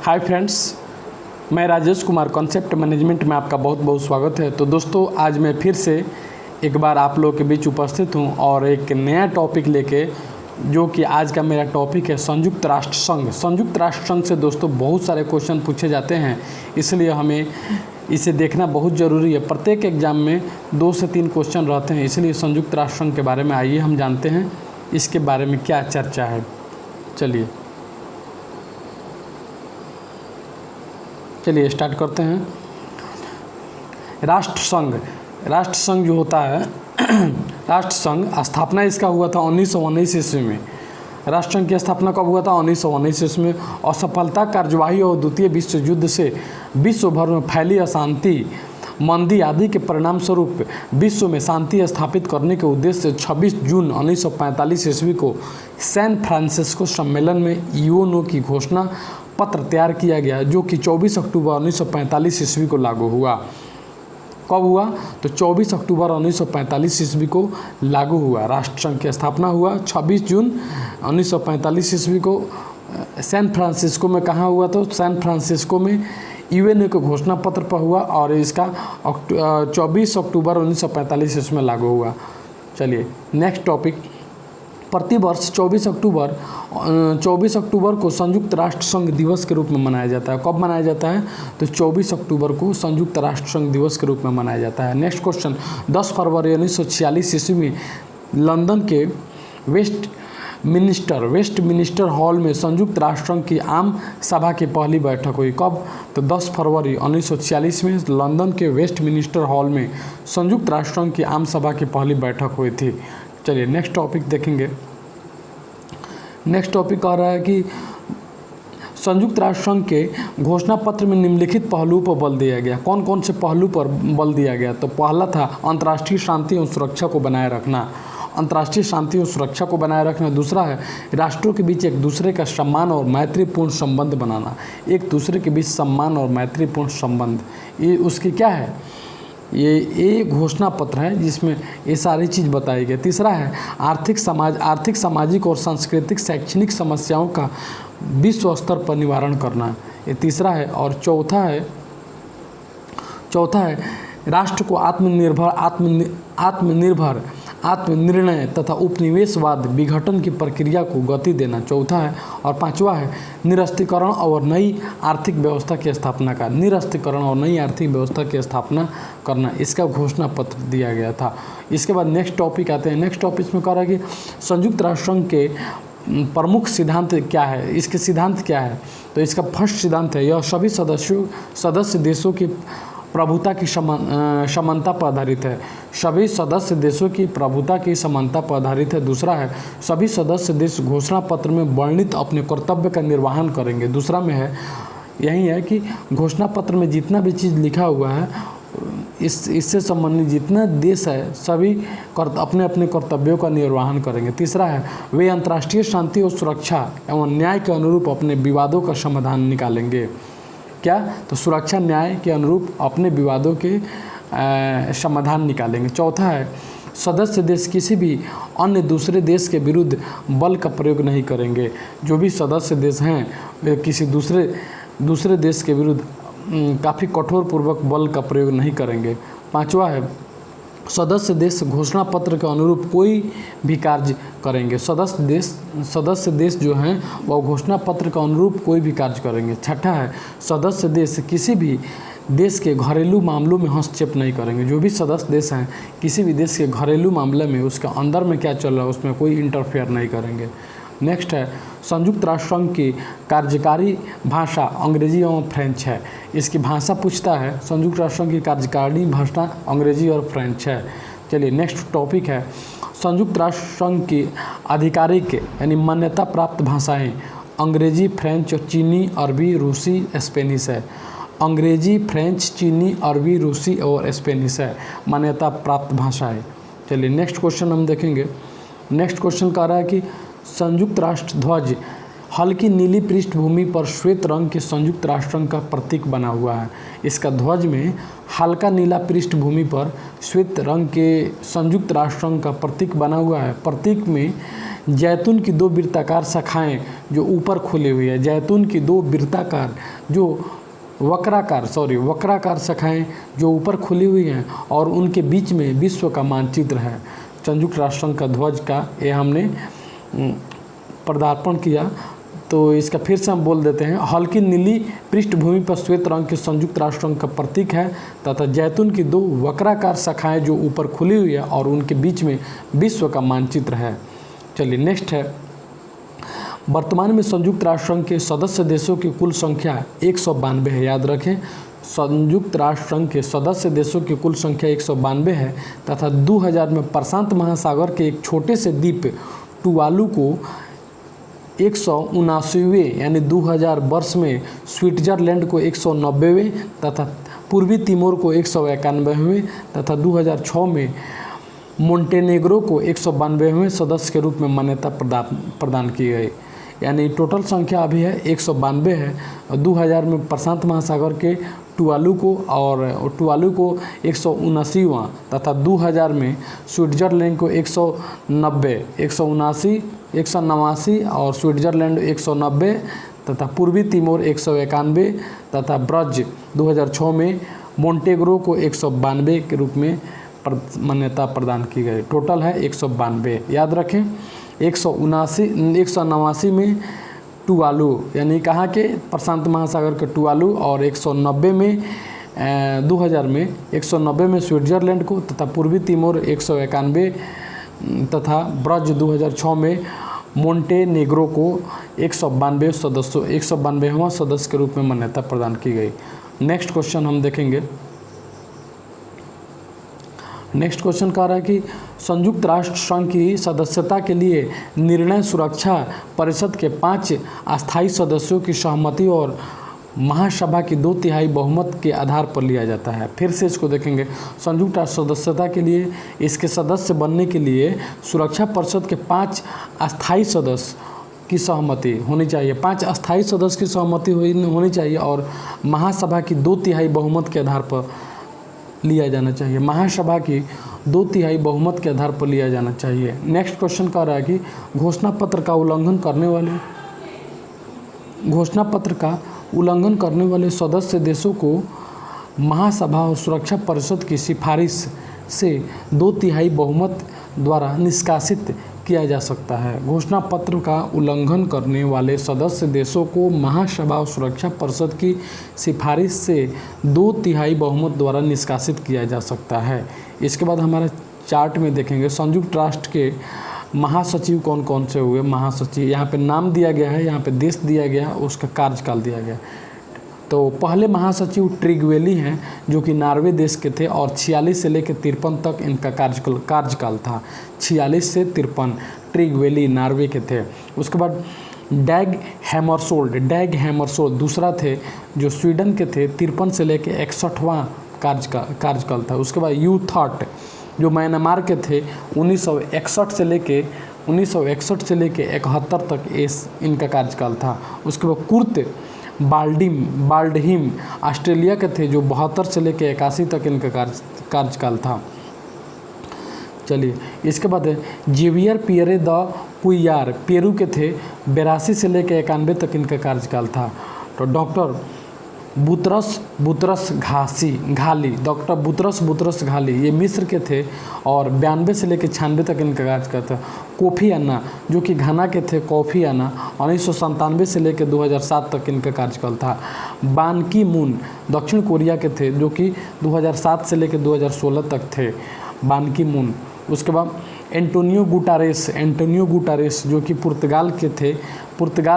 Hi friends, मैं Rajesh Kumar concept management में आपका बहुत बहुत स्वागत है। तो दोस्तों, आज मैं फिर से एक बार आप लोगों के बीच उपस्थित हूं और एक नया टॉपिक लेके, जो कि आज का मेरा टॉपिक है संयुक्त राष्ट्र संघ। संयुक्त राष्ट्र संघ से दोस्तों बहुत सारे क्वेश्चन पूछे जाते हैं, इसलिए हमें इसे देखना बहुत ज़रूरी है। प्रत्येक एग्जाम में 2 से 3 क्वेश्चन रहते हैं, इसलिए संयुक्त राष्ट्र संघ के बारे में आइए हम जानते हैं इसके बारे में क्या चर्चा है। चलिए स्टार्ट करते हैं। राष्ट्र संघ जो होता है राष्ट्र संघ स्थापना इसका हुआ था 1919 ईस्वी में। राष्ट्र संघ की स्थापना कब हुआ था? 1919 ईस्वी में। असफलता, कार्यवाही और द्वितीय विश्व युद्ध से विश्व भर में फैली अशांति, मंदी आदि के परिणाम स्वरूप विश्व में शांति स्थापित करने के उद्देश्य से 26 जून 1945 ईस्वी को सैन फ्रांसिस्को सम्मेलन में यूएनओ की घोषणा पत्र तैयार किया गया, जो कि 24 अक्टूबर 1945 ईस्वी को लागू हुआ। कब हुआ? तो 24 अक्टूबर 1945 ईस्वी को लागू हुआ। राष्ट्र संघ की स्थापना हुआ 26 जून 1945 ईस्वी को सैन फ्रांसिस्को में। कहाँ हुआ? तो सैन फ्रांसिस्को में यूएनओ के घोषणा पत्र पर हुआ और इसका 24 अक्टूबर 1945 ईस्वी में लागू हुआ। चलिए नेक्स्ट टॉपिक। प्रतिवर्ष 24 अक्टूबर को संयुक्त राष्ट्र संघ दिवस के रूप में मनाया जाता है। कब मनाया जाता है? तो 24 अक्टूबर को संयुक्त राष्ट्र संघ दिवस के रूप में मनाया जाता है। Next question. 10 फरवरी 1946 ईस्वी में लंदन के वेस्ट मिनिस्टर हॉल में संयुक्त राष्ट्र संघ की आम सभा की पहली बैठक हुई। कब? तो 10 फरवरी 1946 में लंदन के वेस्ट मिनिस्टर हॉल में संयुक्त राष्ट्र संघ की आम सभा की पहली बैठक हुई थी। चलिए नेक्स्ट टॉपिक देखेंगे। नेक्स्ट टॉपिक कह रहा है कि संयुक्त राष्ट्र संघ के घोषणा पत्र में निम्नलिखित पहलुओं पर बल दिया गया। कौन कौन से पहलू पर बल दिया गया? तो पहला था अंतर्राष्ट्रीय शांति एवं सुरक्षा को बनाए रखना। अंतर्राष्ट्रीय शांति और सुरक्षा को बनाए रखना। दूसरा है राष्ट्रों के बीच एक दूसरे का सम्मान और मैत्रीपूर्ण संबंध बनाना। एक दूसरे के बीच सम्मान और मैत्रीपूर्ण संबंध, ये उसकी क्या है? ये घोषणा पत्र है जिसमें ये सारी चीज़ बताई गई। तीसरा है आर्थिक, सामाजिक और सांस्कृतिक शैक्षणिक समस्याओं का विश्व स्तर पर निवारण करना, ये तीसरा है। और चौथा है राष्ट्र को आत्मनिर्णय तथा उपनिवेशवाद विघटन की प्रक्रिया को गति देना, चौथा है। और पांचवा है निरस्त्रीकरण और नई आर्थिक व्यवस्था की स्थापना करना, इसका घोषणा पत्र दिया गया था। इसके बाद नेक्स्ट टॉपिक आते हैं। नेक्स्ट टॉपिक में कह रहा है कि संयुक्त राष्ट्र संघ के प्रमुख सिद्धांत क्या है, इसके सिद्धांत क्या है? तो इसका फर्स्ट सिद्धांत है यह सभी सदस्य देशों की प्रभुता की समानता पर आधारित है। सभी सदस्य देशों की प्रभुता की समानता पर आधारित है। दूसरा है सभी सदस्य देश घोषणा पत्र में वर्णित अपने कर्तव्य का निर्वहन करेंगे। दूसरा में है यही है कि घोषणा पत्र में जितना भी चीज़ लिखा हुआ है इससे संबंधित जितना देश है सभी अपने अपने कर्तव्यों का निर्वहन करेंगे। तीसरा है वे अंतर्राष्ट्रीय शांति और सुरक्षा एवं न्याय के अनुरूप अपने विवादों का समाधान निकालेंगे। क्या? तो सुरक्षा न्याय के अनुरूप अपने विवादों के समाधान निकालेंगे। चौथा है सदस्य देश किसी भी अन्य दूसरे देश के विरुद्ध बल का प्रयोग नहीं करेंगे। जो भी सदस्य देश हैं वे किसी दूसरे देश के विरुद्ध काफ़ी कठोर पूर्वक बल का प्रयोग नहीं करेंगे। पांचवा है सदस्य देश घोषणा पत्र के अनुरूप कोई भी कार्य करेंगे। सदस्य देश जो हैं वह घोषणा पत्र के अनुरूप कोई भी कार्य करेंगे। छठा है सदस्य देश किसी भी देश के घरेलू मामलों में हस्तक्षेप नहीं करेंगे। जो भी सदस्य देश हैं किसी भी देश के घरेलू मामले में, उसके अंदर में क्या चल रहा है उसमें कोई इंटरफेयर नहीं करेंगे। नेक्स्ट है संयुक्त राष्ट्र संघ की कार्यकारी भाषा अंग्रेजी एवं फ्रेंच है। इसकी भाषा पूछता है, संयुक्त राष्ट्र संघ की कार्यकारी भाषा अंग्रेजी और फ्रेंच है। चलिए नेक्स्ट टॉपिक है संयुक्त राष्ट्र संघ की आधिकारिक यानी मान्यता प्राप्त भाषाएं अंग्रेजी, फ्रेंच और चीनी, अरबी, रूसी, स्पेनिश है। अंग्रेजी, फ्रेंच, चीनी, अरबी, रूसी और स्पेनिश है मान्यता प्राप्त भाषाएं। चलिए नेक्स्ट क्वेश्चन हम देखेंगे। नेक्स्ट क्वेश्चन कह रहा है कि संयुक्त राष्ट्र ध्वज हल्की नीली पृष्ठभूमि पर श्वेत रंग के संयुक्त राष्ट्र संघ का प्रतीक बना हुआ है। इसका ध्वज में हल्का नीला पृष्ठभूमि पर श्वेत रंग के संयुक्त राष्ट्र संघ का प्रतीक बना हुआ है। प्रतीक में जैतून की 2 वृत्ताकार शाखाएं जो ऊपर खुली हुई है, जैतून की 2 वृत्ताकार जो वक्राकार शाखाएं जो ऊपर खुली हुई हैं और उनके बीच में विश्व का मानचित्र है। संयुक्त राष्ट्र संघ का ध्वज का ये हमने पदार्पण किया। तो इसका फिर से हम बोल देते हैं। हल्की नीली पृष्ठभूमि पर श्वेत रंग के संयुक्त राष्ट्र संघ का प्रतीक है तथा जैतून की 2 वक्राकार शाखाएं जो ऊपर खुली हुई है और उनके बीच में विश्व का मानचित्र है। चलिए नेक्स्ट है, वर्तमान में संयुक्त राष्ट्र संघ के सदस्य देशों की कुल संख्या 192 है। याद रखें, संयुक्त राष्ट्र संघ के सदस्य देशों की कुल संख्या 192 है तथा 2000 में प्रशांत महासागर के एक छोटे से द्वीप टुवालू को 179वें यानी 2000 वर्ष में, स्विट्जरलैंड को 190वें तथा पूर्वी तिमोर को 191वें तथा 2006 में मोंटेनेग्रो को 192वें सदस्य के रूप में मान्यता प्रदान की गई। यानी टोटल संख्या अभी है 192 है। 2000 में प्रशांत महासागर के टुवालू को 179वां तथा 2000 में स्विट्जरलैंड को 189 और स्विट्जरलैंड 190 तथा पूर्वी तिमोर 191 तथा ब्रज 2006 में मोंटेग्रो को 192 के रूप में मान्यता प्रदान की गई। टोटल है 192। याद रखें, 189 में टुवालू यानी कहाँ के, प्रशांत महासागर के टुवालू, और 190 में 2000 में 190 में स्विट्जरलैंड को तथा पूर्वी तिमोर 191 तथा ब्रज 2006 में मोंटेनेग्रो को 192वां सदस्य के रूप में मान्यता प्रदान की गई। नेक्स्ट क्वेश्चन हम देखेंगे। नेक्स्ट क्वेश्चन कह रहा है कि संयुक्त राष्ट्र संघ की सदस्यता के लिए निर्णय सुरक्षा परिषद के 5 अस्थायी सदस्यों की सहमति और महासभा की 2/3 बहुमत के आधार पर लिया जाता है। फिर से इसको देखेंगे। संयुक्त राष्ट्र सदस्यता के लिए इसके सदस्य बनने के लिए सुरक्षा परिषद के 5 अस्थायी सदस्य की सहमति होनी चाहिए। 5 अस्थायी सदस्य की सहमति होनी चाहिए और महासभा की 2/3 बहुमत के आधार पर लिया जाना चाहिए। महासभा की 2/3 बहुमत के आधार पर लिया जाना चाहिए। नेक्स्ट क्वेश्चन कह रहा है कि घोषणा पत्र का उल्लंघन करने वाले सदस्य देशों को महासभा और सुरक्षा परिषद की सिफारिश से 2/3 बहुमत द्वारा निष्कासित किया जा सकता है। घोषणा पत्र का उल्लंघन करने वाले सदस्य देशों को महासभा और सुरक्षा परिषद की सिफारिश से 2/3 बहुमत द्वारा निष्कासित किया जा सकता है। इसके बाद हमारे चार्ट में देखेंगे संयुक्त राष्ट्र के महासचिव कौन कौन से हुए। महासचिव यहाँ पे नाम दिया गया है, यहाँ पे देश दिया गया, उसका कार्यकाल दिया गया। तो पहले महासचिव ट्रिगवेली हैं जो कि नॉर्वे देश के थे और 46 से लेकर 53 तक इनका कार्यकाल था। 46 से 53 ट्रिगवेली नॉर्वे के थे। उसके बाद डैग हैमरशोल्ड दूसरा थे जो स्वीडन के थे, 53 से लेकर 61वां कार्यकाल था। उसके बाद यू थॉट जो म्यांमार के थे, 1961 से लेके 71 तक इनका कार्यकाल था। उसके बाद कुर्ट बाल्डहिम ऑस्ट्रेलिया के थे जो 72 से लेकर 81 तक इनका कार्यकाल था। चलिए इसके बाद जेवियर पियरे द कुइयार पेरू के थे, 82 से लेकर 91 तक इनका कार्यकाल था। तो डॉक्टर बुतरस घाली ये मिस्र के थे और 92 से लेकर 96 तक इनका कार्यकाल था। कोफी अन्ना जो कि घाना के थे, 1997 से लेकर 2007 तक इनका कार्यकाल था। बान की मून दक्षिण कोरिया के थे जो कि 2007 से लेकर 2016 तक थे, बान की मून। उसके बाद एंटोनियो गुटारेस जो कि पुर्तगाल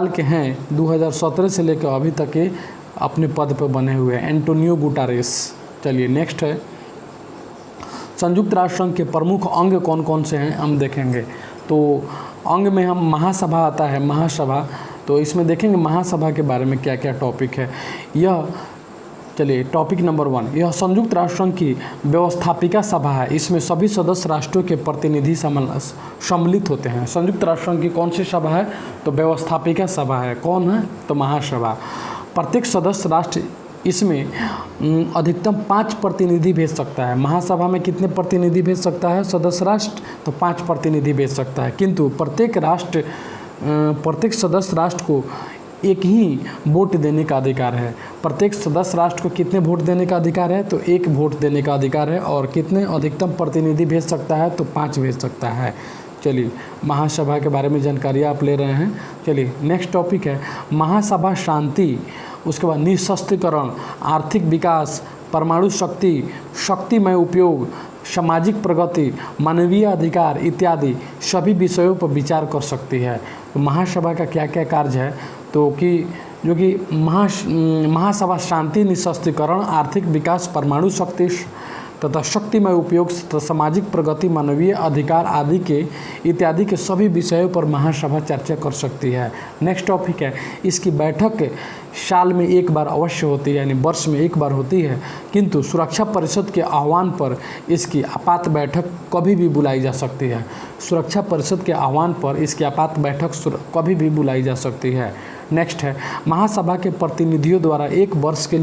के हैं, 2017 से लेकर अभी तक के अपने पद पर बने हुए हैं, एंटोनियो गुटारेस। चलिए नेक्स्ट है संयुक्त राष्ट्र संघ के प्रमुख अंग कौन कौन से हैं हम देखेंगे। तो अंग में हम महासभा आता है, महासभा। तो इसमें देखेंगे महासभा के बारे में क्या क्या टॉपिक है। चलिए टॉपिक नंबर 1, यह संयुक्त राष्ट्र संघ की व्यवस्थापिका सभा है। इसमें सभी सदस्य राष्ट्रों के प्रतिनिधि सम्मिलित होते हैं। संयुक्त राष्ट्र संघ की कौन सी सभा है? तो व्यवस्थापिका सभा है। कौन है? तो महासभा। प्रत्येक सदस्य राष्ट्र इसमें अधिकतम 5 प्रतिनिधि भेज सकता है। महासभा में कितने प्रतिनिधि भेज सकता है सदस्य राष्ट्र? तो 5 प्रतिनिधि भेज सकता है। किंतु प्रत्येक सदस्य राष्ट्र को एक ही वोट देने का अधिकार है। प्रत्येक सदस्य राष्ट्र को कितने वोट देने का अधिकार है? तो 1 वोट देने का अधिकार है। और कितने अधिकतम प्रतिनिधि भेज सकता है? तो 5 भेज सकता है। चलिए, महासभा के बारे में जानकारियाँ आप ले रहे हैं। चलिए, नेक्स्ट टॉपिक है महासभा शांति, उसके बाद निःशस्त्रीकरण, आर्थिक विकास, परमाणु शक्ति, शक्तिमय उपयोग, सामाजिक प्रगति, मानवीय अधिकार इत्यादि सभी विषयों पर विचार कर सकती है। तो महासभा का क्या क्या कार्य है? तो जो कि महासभा शांति, निःशस्त्रीकरण, आर्थिक विकास, परमाणु शक्ति तथा शक्तिमय उपयोग तथा सामाजिक प्रगति, मानवीय अधिकार आदि के इत्यादि के सभी विषयों पर महासभा चर्चा कर सकती है। नेक्स्ट टॉपिक है इसकी बैठक साल में 1 बार अवश्य होती है, यानी वर्ष में 1 बार होती है, किंतु सुरक्षा परिषद के आह्वान पर इसकी आपात बैठक कभी भी बुलाई जा सकती है। सुरक्षा परिषद के आह्वान पर इसकी आपात बैठक कभी भी बुलाई जा सकती है। नेक्स्ट है महासभा के प्रतिनिधियों द्वारा 1 वर्ष के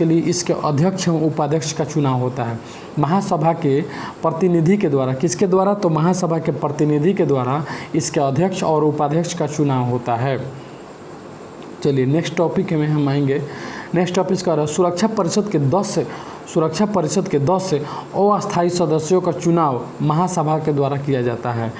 लिए इसके अध्यक्ष एवं उपाध्यक्ष का चुनाव होता है। महासभा के प्रतिनिधि के द्वारा, किसके द्वारा? तो महासभा के प्रतिनिधि के द्वारा इसके अध्यक्ष और उपाध्यक्ष का चुनाव होता है। चलिए, नेक्स्ट टॉपिक में हम आएंगे। नेक्स्ट टॉपिक का सुरक्षा परिषद के 10 अस्थायी सदस्यों का चुनाव महासभा के द्वारा किया जाता है।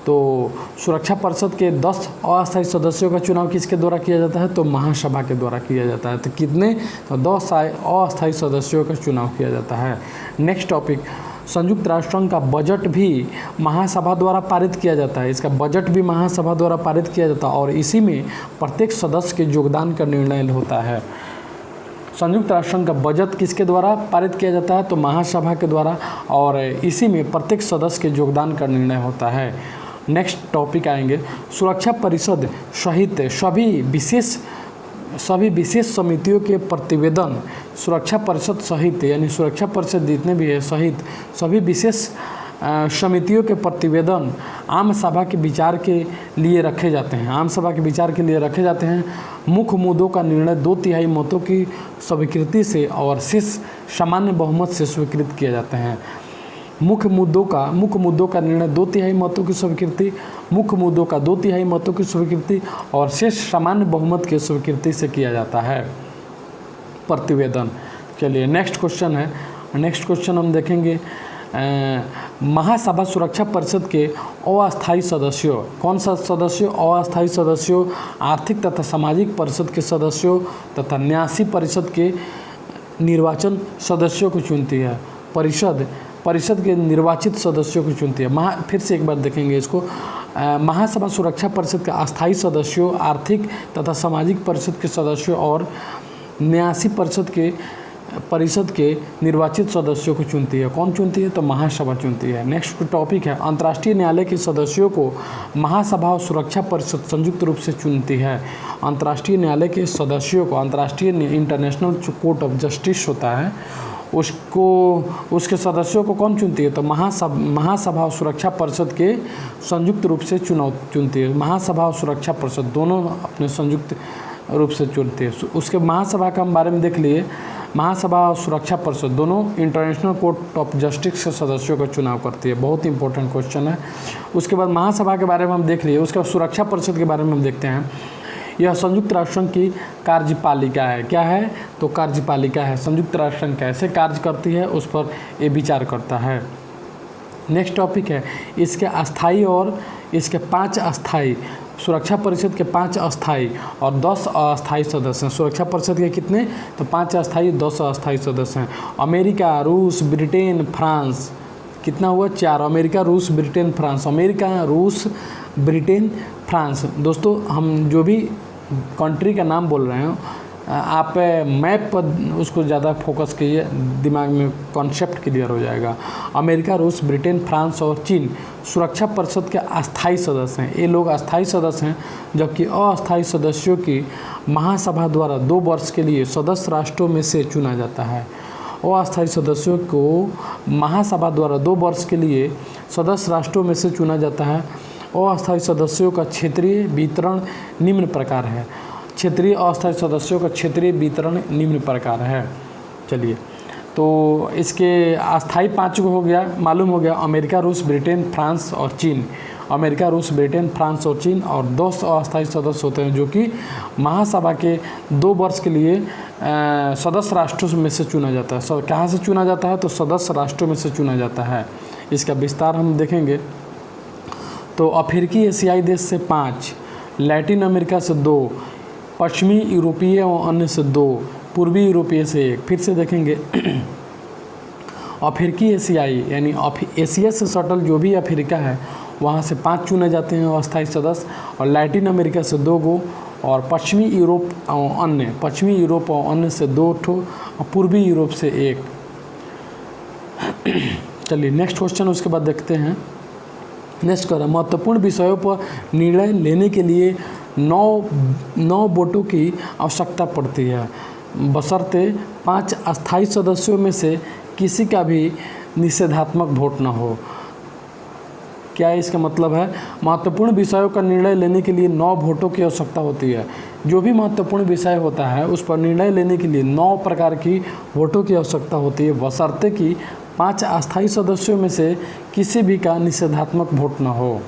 तो सुरक्षा परिषद के 10 अस्थायी सदस्यों का चुनाव किसके द्वारा किया जाता है? तो महासभा के द्वारा किया जाता है। तो कितने? तो 10 अस्थायी सदस्यों का चुनाव किया जाता है। नेक्स्ट टॉपिक, संयुक्त राष्ट्र संघ का बजट भी महासभा द्वारा पारित किया जाता है। इसका बजट भी महासभा द्वारा पारित किया जाता है और इसी में प्रत्येक सदस्य के योगदान का निर्णय होता है। संयुक्त राष्ट्र संघ का बजट किसके द्वारा पारित किया जाता है? तो महासभा के द्वारा, और इसी में प्रत्येक सदस्य के योगदान का निर्णय होता है। नेक्स्ट टॉपिक आएंगे सुरक्षा परिषद सहित सभी विशेष समितियों के प्रतिवेदन, सुरक्षा परिषद सहित यानी सुरक्षा परिषद जितने भी है सहित सभी विशेष समितियों के प्रतिवेदन आम सभा के विचार के लिए रखे जाते हैं। आम सभा के विचार के लिए रखे जाते हैं। मुख्य मुद्दों का निर्णय 2/3 मतों की स्वीकृति से और शेष सामान्य बहुमत से स्वीकृत किए जाते हैं। मुख्य मुद्दों का निर्णय 2/3 मतों की स्वीकृति, मुख्य मुद्दों का 2/3 मतों की स्वीकृति और शेष सामान्य बहुमत की स्वीकृति से किया जाता है प्रतिवेदन। चलिए, नेक्स्ट क्वेश्चन है। नेक्स्ट क्वेश्चन हम देखेंगे महासभा सुरक्षा परिषद के अस्थायी सदस्यों, कौन सा सदस्यों? अस्थायी सदस्यों, आर्थिक तथा सामाजिक परिषद के सदस्यों तथा न्यासी परिषद के निर्वाचन सदस्यों को चुनती है। परिषद के निर्वाचित सदस्यों को चुनती है। फिर से एक बार देखेंगे इसको। महासभा सुरक्षा परिषद के अस्थायी सदस्यों, आर्थिक तथा सामाजिक परिषद के सदस्यों और न्यासी परिषद के निर्वाचित सदस्यों को चुनती है। कौन चुनती है? तो महासभा चुनती है। नेक्स्ट टॉपिक है अंतर्राष्ट्रीय न्यायालय के सदस्यों को महासभा और सुरक्षा परिषद संयुक्त रूप से चुनती है। अंतर्राष्ट्रीय न्यायालय के सदस्यों को, अंतर्राष्ट्रीय इंटरनेशनल कोर्ट ऑफ जस्टिस होता है, उसके सदस्यों को कौन चुनती है? तो महासभा और सुरक्षा परिषद के संयुक्त रूप से चुनती है। महासभा और सुरक्षा परिषद दोनों अपने संयुक्त रूप से चुनती है। उसके महासभा का हम बारे में देख लिए। महासभा और सुरक्षा परिषद दोनों इंटरनेशनल कोर्ट ऑफ जस्टिस के सदस्यों का चुनाव करती है। बहुत ही इंपॉर्टेंट क्वेश्चन है। उसके बाद महासभा के बारे में हम देख लिए। उसके बाद सुरक्षा परिषद के बारे में हम देखते हैं। यह संयुक्त राष्ट्र संघ की कार्यपालिका है। क्या है? तो कार्यपालिका है। संयुक्त राष्ट्र संघ कैसे कार्य करती है उस पर ये विचार करता है। नेक्स्ट टॉपिक है इसके अस्थायी और इसके 5 अस्थायी, सुरक्षा परिषद के 5 अस्थायी और 10 अस्थायी सदस्य हैं। सुरक्षा परिषद के कितने? तो 5 अस्थायी, 10 अस्थायी सदस्य हैं। अमेरिका, रूस, ब्रिटेन, फ्रांस, कितना हुआ? 4। अमेरिका, रूस, ब्रिटेन, फ्रांस। अमेरिका, रूस, ब्रिटेन, फ्रांस। दोस्तों, हम जो भी कंट्री का नाम बोल रहे हैं आप मैप पर उसको ज़्यादा फोकस कीजिए, दिमाग में कॉन्सेप्ट क्लियर हो जाएगा। अमेरिका, रूस, ब्रिटेन, फ्रांस और चीन सुरक्षा परिषद के अस्थायी सदस्य हैं। ये लोग अस्थायी सदस्य हैं, जबकि अस्थायी सदस्यों की महासभा द्वारा 2 वर्ष के लिए सदस्य राष्ट्रों में से चुना जाता है। अस्थायी सदस्यों को महासभा द्वारा 2 वर्ष के लिए सदस्य राष्ट्रों में से चुना जाता है। अस्थायी सदस्यों का क्षेत्रीय वितरण निम्न प्रकार है। क्षेत्रीय अस्थायी सदस्यों का क्षेत्रीय वितरण निम्न प्रकार है। चलिए, तो इसके अस्थायी 5 को हो गया, मालूम हो गया। अमेरिका, रूस, ब्रिटेन, फ्रांस और चीन। अमेरिका, रूस, ब्रिटेन, फ्रांस और चीन। और 10 अस्थायी सदस्य होते हैं जो कि महासभा के 2 वर्ष के लिए सदस्य राष्ट्रों में से चुना जाता है। कहाँ से चुना जाता है? तो सदस्य राष्ट्रों में से चुना जाता है। इसका विस्तार हम देखेंगे तो अफ्रीकी एशियाई देश से 5, लैटिन अमेरिका से 2, पश्चिमी यूरोपीय और अन्य से 2, पूर्वी यूरोपीय से 1। फिर से देखेंगे अफ्रीकी एशियाई यानी एशिया से सटल जो भी अफ्रीका है वहाँ से 5 चुने जाते हैं अस्थायी सदस्य, और लैटिन अमेरिका से 2 गो, और पश्चिमी यूरोप और अन्य से 2 ठो, और पूर्वी यूरोप से 1। चलिए नेक्स्ट क्वेश्चन उसके बाद देखते हैं। नेक्स्ट कर महत्वपूर्ण विषयों पर निर्णय लेने के लिए 9 वोटों की आवश्यकता पड़ती है, बशर्ते 5 अस्थायी सदस्यों में से किसी का भी निषेधात्मक वोट न हो। क्या इसका मतलब है? महत्वपूर्ण विषयों का निर्णय लेने के लिए 9 वोटों की आवश्यकता होती है। जो भी महत्वपूर्ण विषय होता है उस पर निर्णय लेने के लिए 9 प्रकार की वोटों की आवश्यकता होती है, बशर्ते कि 5 अस्थायी सदस्यों में से किसी भी का निषेधात्मक वोट न हो।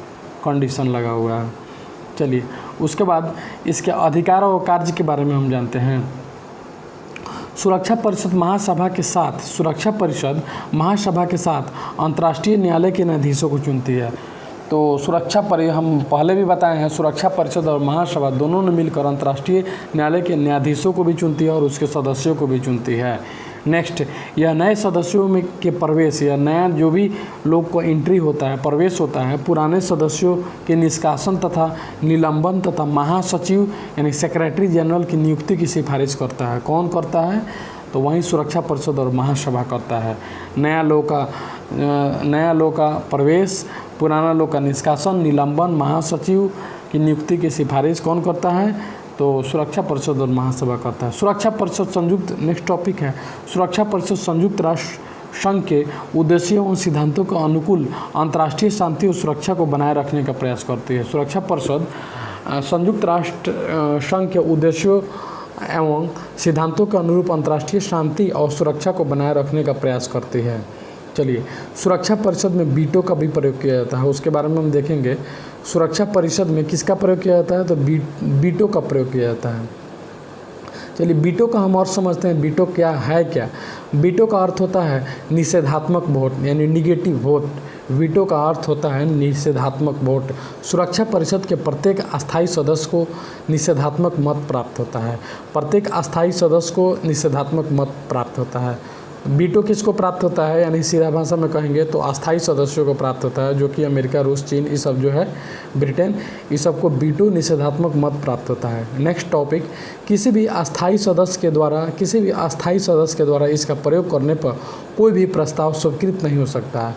कंडीशन लगा हुआ है। चलिए उसके बाद इसके अधिकार और कार्य के बारे में हम जानते हैं। सुरक्षा परिषद महासभा के साथ अंतर्राष्ट्रीय न्यायालय के न्यायाधीशों को चुनती है। तो हम पहले भी बताए हैं, सुरक्षा परिषद और महासभा दोनों ने मिलकर अंतर्राष्ट्रीय न्यायालय के न्यायाधीशों को भी चुनती है और उसके सदस्यों को भी चुनती है। नेक्स्ट, यह नए सदस्यों में के प्रवेश या नया जो भी लोग को एंट्री होता है, प्रवेश होता है, पुराने सदस्यों के निष्कासन तथा निलंबन तथा महासचिव यानी सेक्रेटरी जनरल की नियुक्ति की सिफारिश करता है। कौन करता है? तो वहीं सुरक्षा परिषद और महासभा करता है। नया लोग का प्रवेश, पुराना लोग का निष्कासन, निलंबन, महासचिव की नियुक्ति की सिफारिश कौन करता है? तो सुरक्षा परिषद और महासभा करता है। सुरक्षा परिषद संयुक्त, नेक्स्ट टॉपिक है, सुरक्षा परिषद संयुक्त राष्ट्र संघ के उद्देश्यों और सिद्धांतों के अनुकूल अंतर्राष्ट्रीय शांति और सुरक्षा को बनाए रखने का प्रयास करती है। सुरक्षा परिषद संयुक्त राष्ट्र संघ के उद्देश्यों एवं सिद्धांतों के अनुरूप अंतर्राष्ट्रीय शांति और सुरक्षा को बनाए रखने का प्रयास करती है। चलिए, सुरक्षा परिषद में वीटो का भी प्रयोग किया जाता है, उसके बारे में हम देखेंगे। सुरक्षा परिषद में किसका प्रयोग किया जाता है? तो वीटो का प्रयोग किया जाता है। चलिए वीटो का हम और समझते हैं, वीटो क्या है। वीटो का अर्थ होता है निषेधात्मक वोट यानी निगेटिव वोट। वीटो का अर्थ होता है निषेधात्मक वोट। सुरक्षा परिषद के प्रत्येक अस्थायी सदस्य को निषेधात्मक मत प्राप्त होता है। प्रत्येक अस्थायी सदस्य को निषेधात्मक मत प्राप्त होता है। वीटो किसको प्राप्त होता है? यानी सीधा भाषा में कहेंगे तो अस्थायी सदस्यों को प्राप्त होता है, जो कि अमेरिका, रूस, चीन, ये सब जो है, ब्रिटेन, ये सबको वीटो निषेधात्मक मत प्राप्त होता है। नेक्स्ट टॉपिक, किसी भी अस्थायी सदस्य के द्वारा इसका प्रयोग करने पर कोई भी प्रस्ताव स्वीकृत नहीं हो सकता है।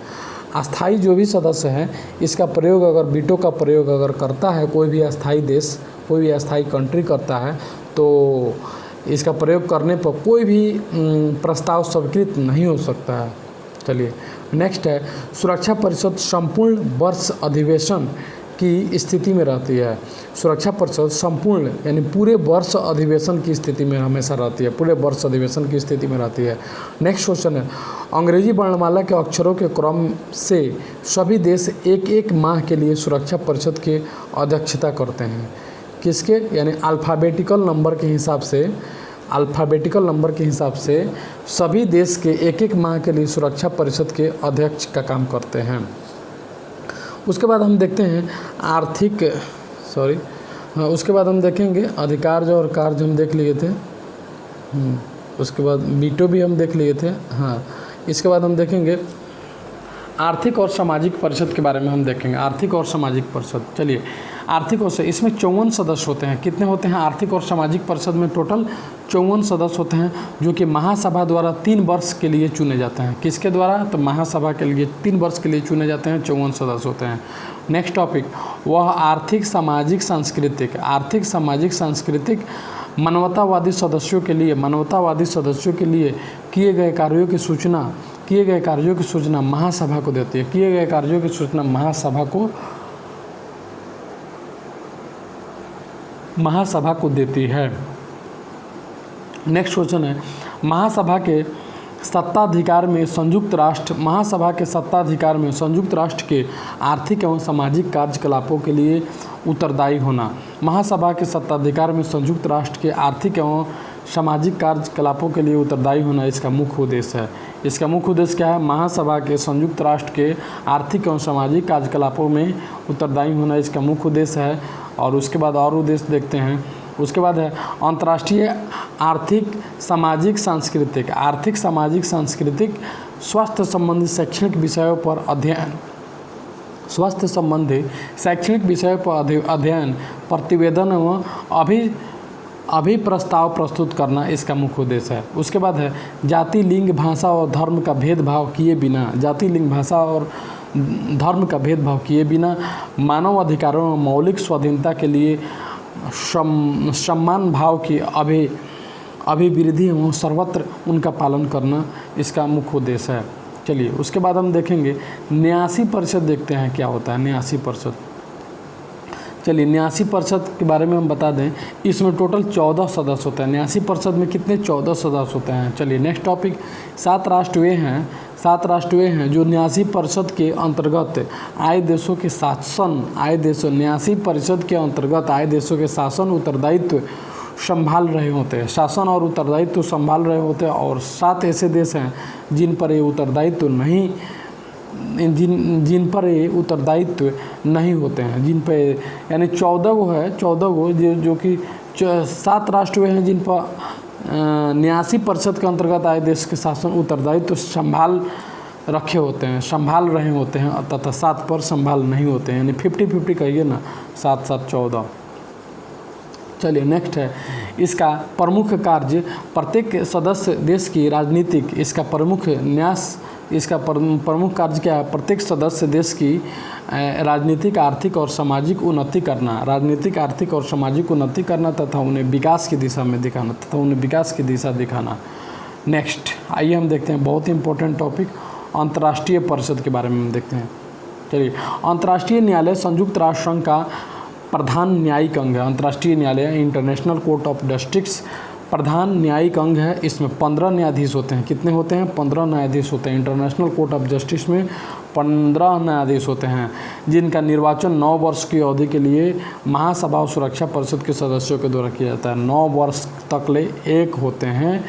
अस्थायी जो भी सदस्य हैं, इसका प्रयोग अगर वीटो का प्रयोग अगर करता है कोई भी अस्थायी देश, कोई भी अस्थायी कंट्री करता है, तो इसका प्रयोग करने पर कोई भी प्रस्ताव स्वीकृत नहीं हो सकता है। चलिए नेक्स्ट है, सुरक्षा परिषद संपूर्ण वर्ष अधिवेशन की स्थिति में रहती है। सुरक्षा परिषद संपूर्ण यानी पूरे वर्ष अधिवेशन की स्थिति में हमेशा रहती है, पूरे वर्ष अधिवेशन की स्थिति में रहती है। नेक्स्ट क्वेश्चन है, अंग्रेजी वर्णमाला के अक्षरों के क्रम से सभी देश एक माह के लिए सुरक्षा परिषद की अध्यक्षता करते हैं। किसके? यानी अल्फ़ाबेटिकल नंबर के हिसाब से सभी देश के एक माह के लिए सुरक्षा परिषद के अध्यक्ष का काम करते हैं। उसके बाद हम देखते हैं उसके बाद हम देखेंगे अधिकार और कार्य हम देख लिए थे। उसके बाद वीटो भी हम देख लिए थे। इसके बाद हम देखेंगे आर्थिक और सामाजिक परिषद के बारे में हम देखेंगे। आर्थिक और सामाजिक परिषद, चलिए आर्थिक और इसमें 54 सदस्य होते हैं। कितने होते हैं? आर्थिक और सामाजिक परिषद में टोटल 54 सदस्य होते हैं, जो कि महासभा द्वारा 3 वर्ष के लिए चुने जाते हैं। किसके द्वारा? तो महासभा के लिए 3 वर्ष के लिए चुने जाते हैं, 54 सदस्य होते हैं। नेक्स्ट टॉपिक, वह आर्थिक सामाजिक सांस्कृतिक मानवतावादी सदस्यों के लिए किए गए कार्यों की सूचना महासभा को देती है। किए गए कार्यों की सूचना महासभा को देती है। नेक्स्ट क्वेश्चन है, महासभा के सत्ताधिकार में संयुक्त राष्ट्र महासभा के सत्ताधिकार में संयुक्त राष्ट्र के आर्थिक एवं सामाजिक कार्यकलापों के लिए उत्तरदायी होना। महासभा के सत्ताधिकार में संयुक्त राष्ट्र के आर्थिक एवं सामाजिक कार्यकलापों के लिए उत्तरदायी होना इसका मुख्य उद्देश्य है। इसका मुख्य उद्देश्य क्या है? महासभा के संयुक्त राष्ट्र के आर्थिक एवं सामाजिक कार्यकलापों में उत्तरदायी होना इसका मुख्य उद्देश्य है। और उसके बाद और उद्देश्य देखते हैं। उसके बाद है अंतर्राष्ट्रीय आर्थिक सामाजिक सांस्कृतिक स्वास्थ्य संबंधी शैक्षणिक विषयों पर अध्ययन प्रतिवेदन एवं अभिप्रस्ताव प्रस्तुत करना इसका मुख्य उद्देश्य है। उसके बाद है जाति लिंग भाषा और धर्म का भेदभाव किए बिना मानव अधिकारों और मौलिक स्वाधीनता के लिए सम्मान भाव की अभिवृद्धि एवं सर्वत्र उनका पालन करना इसका मुख्य उद्देश्य है। चलिए उसके बाद हम देखेंगे न्यासी परिषद, देखते हैं क्या होता है न्यासी परिषद। चलिए न्यासी परिषद के बारे में हम बता दें, इसमें टोटल 14 सदस्य होते हैं। न्यासी परिषद में कितने? 14 सदस्य होते हैं। चलिए नेक्स्ट टॉपिक, 7 राष्ट्र वे हैं जो न्यासी परिषद के अंतर्गत आए देशों के न्यासी परिषद के अंतर्गत आए देशों के शासन उत्तरदायित्व संभाल रहे होते हैं, और 7 ऐसे देश हैं जिन पर ये उत्तरदायित्व नहीं होते हैं, जिन पे यानी 14 गो जो कि 7 राष्ट्र वे हैं जिन पर न्यासी परिषद के अंतर्गत आए देश के शासन उत्तरदायित्व संभाल रहे होते हैं तथा 7 पर संभाल नहीं होते हैं, यानी 50-50 कहिए ना, 7-7 14। चलिए नेक्स्ट है इसका प्रमुख कार्य प्रत्येक सदस्य देश की राजनीतिक, इसका प्रमुख कार्य क्या है? प्रत्येक सदस्य देश की राजनीतिक आर्थिक और सामाजिक उन्नति करना तथा उन्हें विकास की दिशा दिखाना। नेक्स्ट आइए हम देखते हैं बहुत ही इंपॉर्टेंट टॉपिक अंतर्राष्ट्रीय परिषद के बारे में हम देखते हैं। चलिए अंतर्राष्ट्रीय न्यायालय संयुक्त राष्ट्र संघ का प्रधान न्यायिक अंग है। अंतर्राष्ट्रीय न्यायालय इंटरनेशनल कोर्ट ऑफ जस्टिस प्रधान न्यायिक अंग है। इसमें 15 न्यायाधीश होते हैं। कितने होते हैं? 15 न्यायाधीश होते हैं। इंटरनेशनल कोर्ट ऑफ जस्टिस में 15 न्यायाधीश होते हैं, जिनका निर्वाचन 9 वर्ष की अवधि के लिए महासभा और सुरक्षा परिषद के सदस्यों के द्वारा किया जाता है। 9 वर्ष तक ले एक होते हैं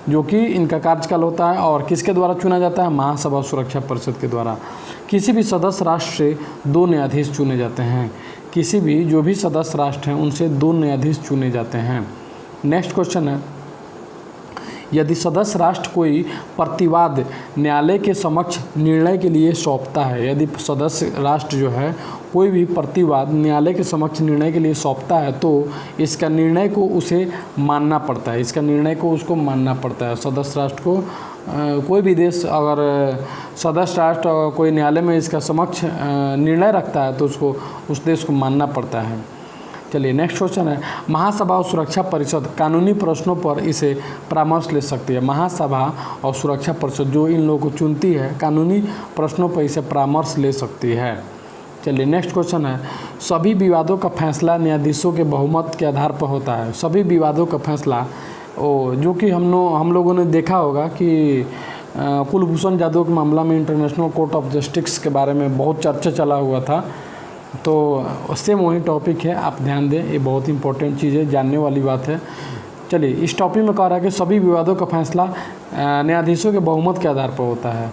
जो कि इनका कार्यकाल होता है, और किसके द्वारा चुना जाता है? महासभा और सुरक्षा परिषद के द्वारा। किसी भी सदस्य राष्ट्र से 2 न्यायाधीश चुने जाते हैं। जो भी सदस्य राष्ट्र हैं उनसे 2 न्यायाधीश चुने जाते हैं। नेक्स्ट क्वेश्चन है, यदि सदस्य राष्ट्र कोई प्रतिवाद न्यायालय के समक्ष निर्णय के लिए सौंपता है, यदि सदस्य राष्ट्र जो है कोई भी प्रतिवाद न्यायालय के समक्ष निर्णय के लिए सौंपता है तो इसका निर्णय को उसे मानना पड़ता है। सदस्य राष्ट्र को कोई भी देश अगर सदस्य राष्ट्र कोई न्यायालय में इसका समक्ष निर्णय रखता है तो उसको उस देश को मानना पड़ता है। चलिए नेक्स्ट क्वेश्चन है, महासभा और सुरक्षा परिषद कानूनी प्रश्नों पर इसे परामर्श ले सकती है। महासभा और सुरक्षा परिषद जो इन लोगों को चुनती है, कानूनी प्रश्नों पर इसे परामर्श ले सकती है। चलिए नेक्स्ट क्वेश्चन है, सभी विवादों का फैसला न्यायाधीशों के बहुमत के आधार पर होता है। सभी विवादों का फैसला जो कि हम लोगों ने देखा होगा कि कुलभूषण जाधव के मामला में इंटरनेशनल कोर्ट ऑफ जस्टिस के बारे में बहुत चर्चा चला हुआ था, तो सेम वही टॉपिक है, आप ध्यान दें, ये बहुत इंपॉर्टेंट चीज़ है, जानने वाली बात है। चलिए इस टॉपिक में कह रहा है कि सभी विवादों का फैसला न्यायाधीशों के बहुमत के आधार पर होता है।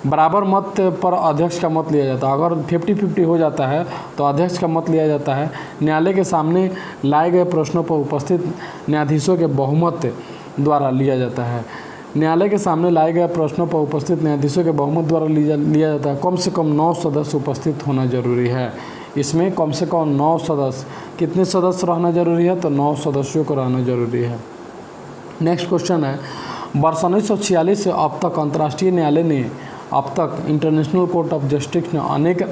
बराबर मत पर अध्यक्ष का मत लिया जाता है। अगर 50-50 हो जाता है तो अध्यक्ष का मत लिया जाता है। न्यायालय के सामने लाए गए प्रश्नों पर उपस्थित न्यायाधीशों के बहुमत द्वारा लिया जाता है। न्यायालय के सामने लाए गए प्रश्नों पर उपस्थित न्यायाधीशों के बहुमत द्वारा लिया जाता है। कम से कम 9 सदस्य उपस्थित होना जरूरी है। इसमें कम से कम 9 सदस्य, कितने सदस्य रहना जरूरी है? तो 9 सदस्यों को रहना जरूरी है। नेक्स्ट क्वेश्चन है, वर्ष 1946 से अब तक अंतर्राष्ट्रीय न्यायालय ने इंटरनेशनल कोर्ट ऑफ जस्टिस ने अनेक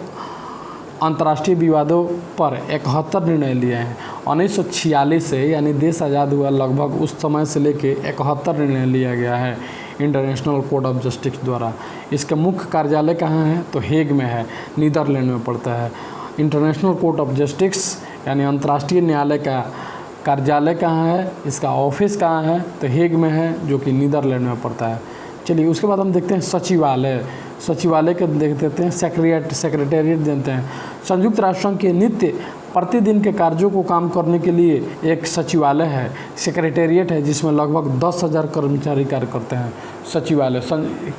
अंतर्राष्ट्रीय विवादों पर 71 निर्णय लिए हैं। 1946 से यानी देश आज़ाद हुआ लगभग उस समय से लेके 71 निर्णय लिया गया है इंटरनेशनल कोर्ट ऑफ जस्टिस द्वारा। इसका मुख्य कार्यालय कहाँ है? तो हेग में है, नीदरलैंड में पड़ता है। इंटरनेशनल कोर्ट ऑफ जस्टिस यानी अंतर्राष्ट्रीय न्यायालय का कार्यालय कहाँ है, इसका ऑफिस कहाँ है? तो हेग में है, जो कि नीदरलैंड में पड़ता है। चलिए उसके बाद हम देखते हैं सचिवालय। सचिवालय के देख देते हैं, सेक्रेटेरिएट देते हैं। संयुक्त राष्ट्र संघ के नित्य प्रतिदिन के कार्यों को काम करने के लिए एक सचिवालय है, सेक्रेटेरिएट है, जिसमें लगभग 10,000 कर्मचारी कार्य करते हैं। सचिवालय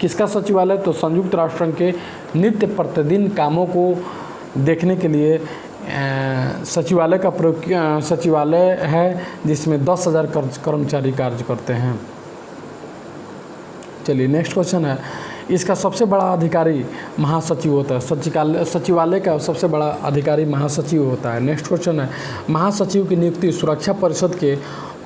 किसका सचिवालय? तो संयुक्त राष्ट्र संघ के नित्य प्रतिदिन कामों को देखने के लिए सचिवालय का प्रयोग सचिवालय है, जिसमें 10,000 कर्मचारी कार्य करते हैं। चलिए नेक्स्ट क्वेश्चन है, इसका सबसे बड़ा अधिकारी महासचिव होता है। सचिवालय का सबसे बड़ा अधिकारी महासचिव होता है। नेक्स्ट क्वेश्चन है, महासचिव की नियुक्ति सुरक्षा परिषद के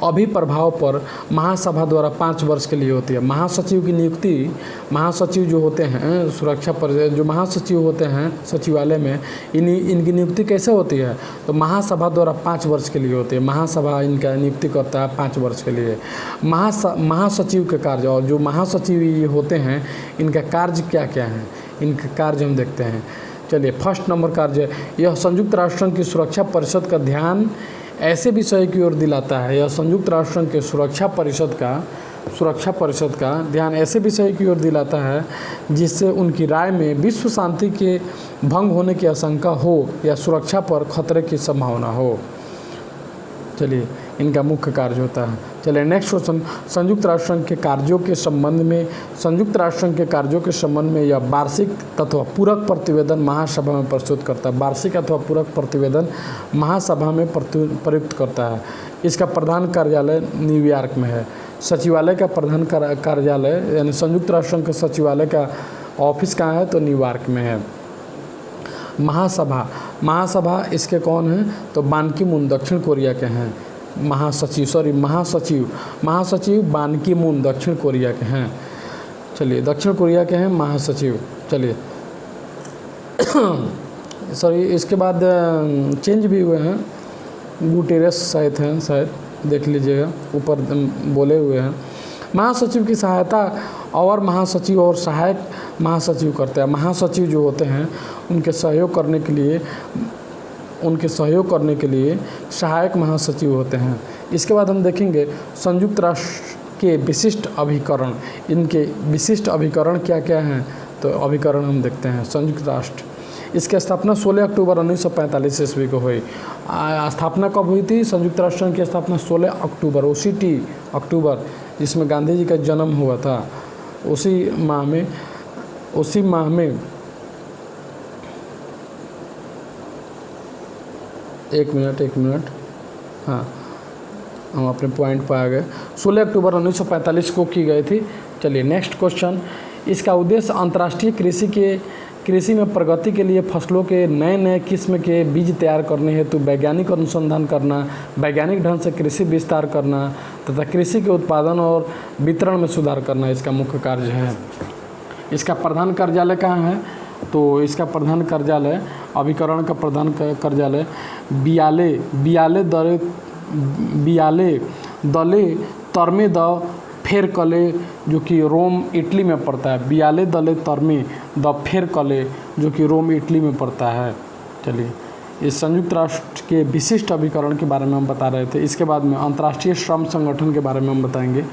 अभिप्रभाव पर महासभा द्वारा 5 वर्ष के लिए होती है। महासचिव की नियुक्ति, महासचिव जो होते हैं सुरक्षा परिषद, जो महासचिव होते हैं सचिवालय में, इनकी नियुक्ति कैसे होती है? तो महासभा द्वारा 5 वर्ष के लिए होती है। महासभा इनका नियुक्ति करता है 5 वर्ष के लिए। महासचिव के कार्य, और जो महासचिव ये होते हैं इनका कार्य क्या क्या है, इनका कार्य हम देखते हैं। चलिए फर्स्ट नंबर कार्य, यह संयुक्त राष्ट्र संघ की सुरक्षा परिषद का ध्यान ऐसे विषय की ओर दिलाता है। यह संयुक्त राष्ट्र संघ के सुरक्षा परिषद का ध्यान ऐसे विषय की ओर दिलाता है जिससे उनकी राय में विश्व शांति के भंग होने की आशंका हो या सुरक्षा पर खतरे की संभावना हो। चलिए इनका मुख्य कार्य होता है। चलिए नेक्स्ट क्वेश्चन, संयुक्त राष्ट्र संघ के कार्यों के संबंध में यह वार्षिक अथवा पूरक प्रतिवेदन महासभा में प्रस्तुत करता है। वार्षिक अथवा पूरक प्रतिवेदन महासभा में प्रयुक्त करता है। इसका प्रधान कार्यालय न्यूयॉर्क में है। सचिवालय का प्रधान कार्यालय यानी संयुक्त राष्ट्र संघ के सचिवालय का ऑफिस कहाँ है? तो न्यूयॉर्क में है। महासभा इसके कौन हैं? तो बान की मून दक्षिण कोरिया के हैं। महासचिव बान की मून दक्षिण कोरिया के हैं। चलिए दक्षिण कोरिया के हैं महासचिव। चलिए सॉरी इसके बाद चेंज भी हुए हैं, गुटेरेस शायद देख लीजिएगा, ऊपर बोले हुए हैं। महासचिव की सहायता और महासचिव और सहायक महासचिव करते हैं। महासचिव जो होते हैं उनके सहयोग करने के लिए सहायक महासचिव होते हैं। इसके बाद हम देखेंगे संयुक्त राष्ट्र के विशिष्ट अभिकरण। इनके विशिष्ट अभिकरण क्या क्या हैं? तो अभिकरण हम देखते हैं। संयुक्त राष्ट्र, इसकी स्थापना 16 अक्टूबर 1945 ईस्वी को हुई। स्थापना कब हुई थी? संयुक्त राष्ट्र की स्थापना 16 अक्टूबर, अक्टूबर जिसमें गांधी जी का जन्म हुआ था, उसी माह में एक मिनट, हाँ हम अपने पॉइंट पर आ गए। 16 अक्टूबर 1945 को की गई थी। चलिए नेक्स्ट क्वेश्चन, इसका उद्देश्य अंतर्राष्ट्रीय कृषि में प्रगति के लिए फसलों के नए किस्म के बीज तैयार करने हेतु वैज्ञानिक अनुसंधान करना, वैज्ञानिक ढंग से कृषि विस्तार करना तथा कृषि के उत्पादन और वितरण में सुधार करना इसका मुख्य कार्य है। इसका प्रधान कार्यालय कहाँ है? तो इसका प्रधान कार्यालय, अभिकरण का प्रधान कार्यालय बियाले दले तर्मे द फेरकले, जो कि रोम इटली में पड़ता है। बियाले दले तर्मे द फेरकले, जो कि रोम इटली में पड़ता है। चलिए इस संयुक्त राष्ट्र के विशिष्ट अभिकरण के बारे में हम बता रहे थे। इसके बाद में अंतर्राष्ट्रीय श्रम संगठन के बारे में हम बताएंगे।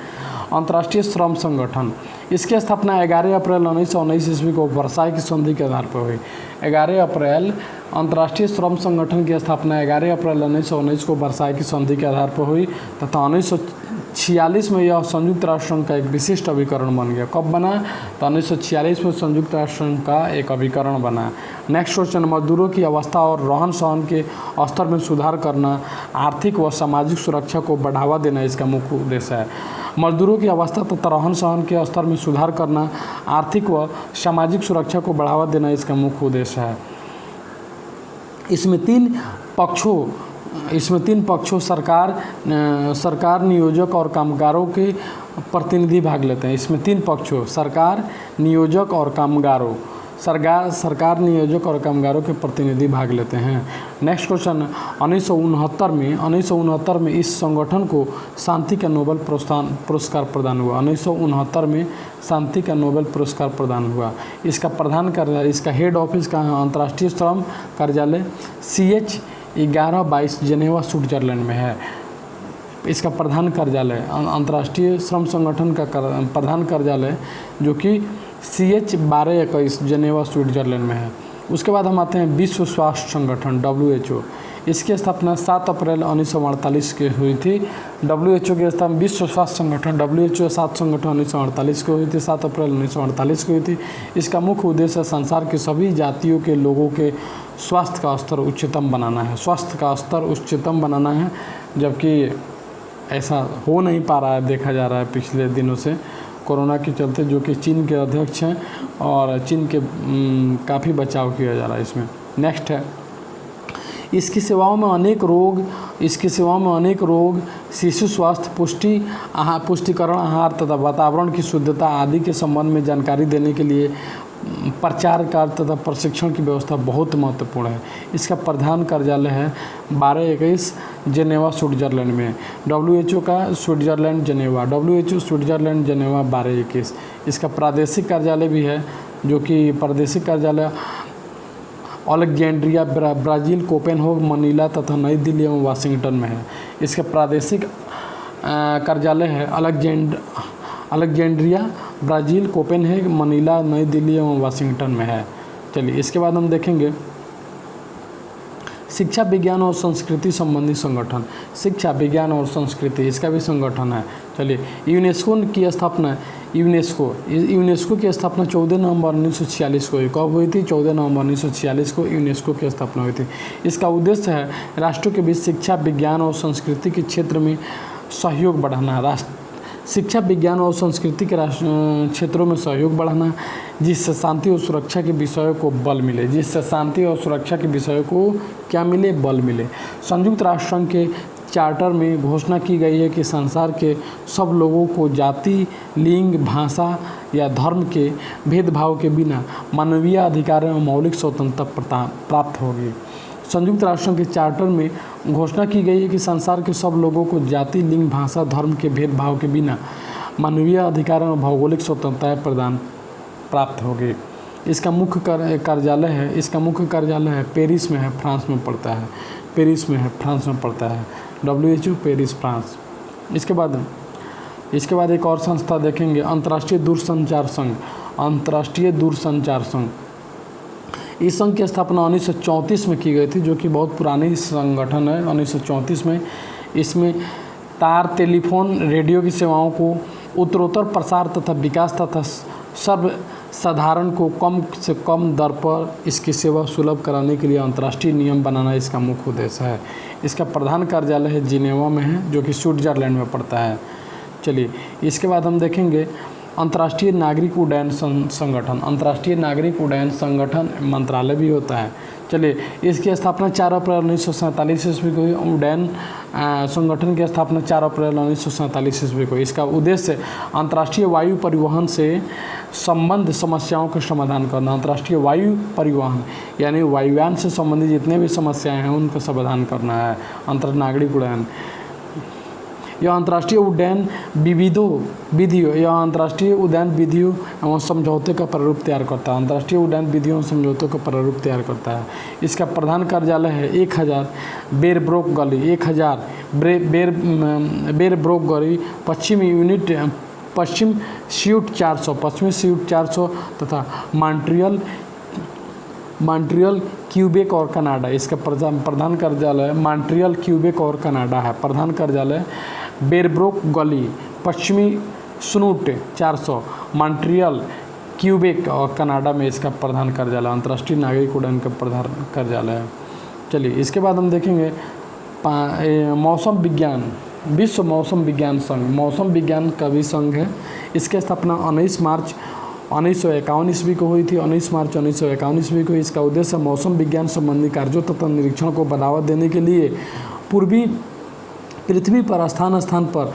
अंतर्राष्ट्रीय श्रम संगठन, इसकी स्थापना 11 अप्रैल 1919 ईस्वी को वर्साई की संधि के आधार पर हुई। 11 अप्रैल अंतर्राष्ट्रीय श्रम संगठन की स्थापना 11 अप्रैल 1919 को वर्साई की संधि के आधार पर हुई तथा 1946 में यह संयुक्त राष्ट्र संघ का एक विशिष्ट अभिकरण बन गया। कब बना? तो 1946 में संयुक्त राष्ट्र संघ का एक अभिकरण बना। नेक्स्ट क्वेश्चन, मजदूरों की अवस्था और रहन सहन के स्तर में सुधार करना, आर्थिक व सामाजिक सुरक्षा को बढ़ावा देना इसका मुख्य उद्देश्य है। मजदूरों की अवस्था तथा रहन सहन के स्तर में सुधार करना, आर्थिक व सामाजिक सुरक्षा को बढ़ावा देना इसका मुख्य उद्देश्य है। इसमें तीन पक्षों सरकार, नियोजक और कामगारों के प्रतिनिधि भाग लेते हैं। इसमें 3 पक्षों सरकार, नियोजक और कामगारों के प्रतिनिधि भाग लेते हैं। नेक्स्ट क्वेश्चन, 1969 में इस संगठन को शांति का नोबेल पुरस्कार प्रदान हुआ। 1969 में शांति का नोबेल पुरस्कार प्रदान हुआ। इसका प्रधान कार्यालय, इसका हेड ऑफिस कहाँ है? अंतर्राष्ट्रीय श्रम कार्यालय CH 1122 जेनेवा स्विट्जरलैंड में है। इसका प्रधान कार्यालय अंतर्राष्ट्रीय श्रम संगठन का प्रधान कार्यालय जो कि CH1221 जेनेवा स्विट्जरलैंड में है। उसके बाद हम आते हैं विश्व स्वास्थ्य संगठन WHO। इसकी स्थापना 7 अप्रैल 1948 की हुई थी। WHO की स्थापना विश्व स्वास्थ्य संगठन WHO 7 संगठन 1948 को हुई थी, 7 अप्रैल 1948 को हुई थी। इसका मुख्य उद्देश्य संसार के सभी जातियों के लोगों के स्वास्थ्य का स्तर उच्चतम बनाना है, स्वास्थ्य का स्तर उच्चतम बनाना है, जबकि ऐसा हो नहीं पा रहा है, देखा जा रहा है पिछले दिनों से कोरोना के चलते, जो कि चीन के अध्यक्ष हैं और चीन के काफ़ी बचाव किया जा रहा है इसमें। नेक्स्ट है इसकी सेवाओं में अनेक रोग, शिशु स्वास्थ्य, पुष्टिकरण आहार तथा वातावरण की शुद्धता आदि के संबंध में जानकारी देने के लिए प्रचार कार्य तथा प्रशिक्षण की व्यवस्था बहुत महत्वपूर्ण है। इसका प्रधान कार्यालय है 1221 जेनेवा स्विट्जरलैंड में। WHO का Switzerland Geneva, WHO Switzerland Geneva 1221। इसका प्रादेशिक कार्यालय भी है, जो कि प्रादेशिक कार्यालय अलेक्जेंड्रिया ब्राज़ील, कोपेनहेगन, मनीला तथा नई दिल्ली एवं वाशिंगटन में है। इसका प्रादेशिक कार्यालय है अलेक्जेंड्रिया ब्राज़ील, कोपेनहेगन, मनीला, नई दिल्ली एवं वाशिंगटन में है। चलिए इसके बाद हम देखेंगे शिक्षा विज्ञान और संस्कृति संबंधी संगठन, शिक्षा विज्ञान और संस्कृति, इसका भी संगठन है। चलिए यूनेस्को की स्थापना, यूनेस्को की स्थापना 14 नवंबर 1946 को हुई। कब हुई थी? 14 नवंबर 1946 को यूनेस्को की स्थापना हुई थी। इसका उद्देश्य है राष्ट्रों के बीच शिक्षा विज्ञान और संस्कृति के क्षेत्र में सहयोग बढ़ाना, शिक्षा विज्ञान और संस्कृति के क्षेत्रों में सहयोग बढ़ाना, जिससे शांति और सुरक्षा के विषयों को बल मिले, जिससे शांति और सुरक्षा के विषयों को क्या मिले? बल मिले। संयुक्त राष्ट्र संघ के चार्टर में घोषणा की गई है कि संसार के सब लोगों को जाति, लिंग, भाषा या धर्म के भेदभाव के बिना मानवीय अधिकार एवं मौलिक स्वतंत्रता प्राप्त होगी। संयुक्त राष्ट्र के चार्टर में घोषणा की गई है कि संसार के सब लोगों को जाति, लिंग, भाषा, धर्म के भेदभाव के बिना मानवीय अधिकार एवं भौगोलिक स्वतंत्रता प्रदान प्राप्त होगी। इसका मुख्य कार्यालय है पेरिस में है, फ्रांस में पड़ता है, पेरिस में है, फ्रांस में पड़ता है। WHO Paris, France. इसके बाद एक और संस्था देखेंगे, अंतर्राष्ट्रीय दूरसंचार संघ। इस संघ की स्थापना 1934 में की गई थी, जो कि बहुत पुरानी संगठन है। 1934 में इसमें तार, टेलीफोन, रेडियो की सेवाओं को उत्तरोत्तर प्रसार तथा विकास तथा सर्वसाधारण को कम से कम दर पर इसकी सेवा सुलभ कराने के लिए अंतर्राष्ट्रीय नियम बनाना इसका मुख्य उद्देश्य है। इसका प्रधान कार्यालय है जिनेवा में है, जो कि स्विट्जरलैंड में पड़ता है। चलिए इसके बाद हम देखेंगे अंतर्राष्ट्रीय नागरिक उड्डयन संगठन, अंतर्राष्ट्रीय नागरिक उड्डयन संगठन मंत्रालय भी होता है। चलिए इसकी स्थापना 4 अप्रैल 1947 ईस्वी को हुई। उड्डयन संगठन की स्थापना 4 अप्रैल 1947 ईस्वी को। इसका उद्देश्य अंतर्राष्ट्रीय वायु परिवहन से संबंध समस्याओं का समाधान करना, अंतर्राष्ट्रीय वायु परिवहन यानी वायुयान से संबंधित जितने भी समस्याएं हैं उनका समाधान करना है। नागरिक उड्डयन, यह अंतर्राष्ट्रीय उड्डयन विधियों एवं समझौते का प्रारूप तैयार करता है, अंतर्राष्ट्रीय उड्डयन विधियों एवं समझौतों का प्रारूप तैयार करता है। इसका प्रधान कार्यालय है 1000 बेरब्रोक गली, पश्चिम स्यूट 400 तथा मॉन्ट्रियल, क्यूबेक और कनाडा। इसका प्रधान कार्यालय मॉन्ट्रियल, क्यूबेक और कनाडा है। प्रधान कार्यालय बेरब्रोक गली, पश्चिमी स्यूट 400, मॉन्ट्रियल, क्यूबेक और कनाडा में इसका प्रधान कार्यालय, अंतर्राष्ट्रीय नागरिक उड्डयन का प्रधान कार्यालय है। चलिए इसके बाद हम देखेंगे मौसम विज्ञान, विश्व मौसम विज्ञान संघ, मौसम विज्ञान का भी संघ है। इसकी स्थापना 19 मार्च 1951 ईस्वी को हुई थी, 19 मार्च 1951 ईस्वी को। इसका उद्देश्य मौसम विज्ञान संबंधी कार्यों तथा निरीक्षण को बढ़ावा देने के लिए पूर्वी पृथ्वी पर स्थान पर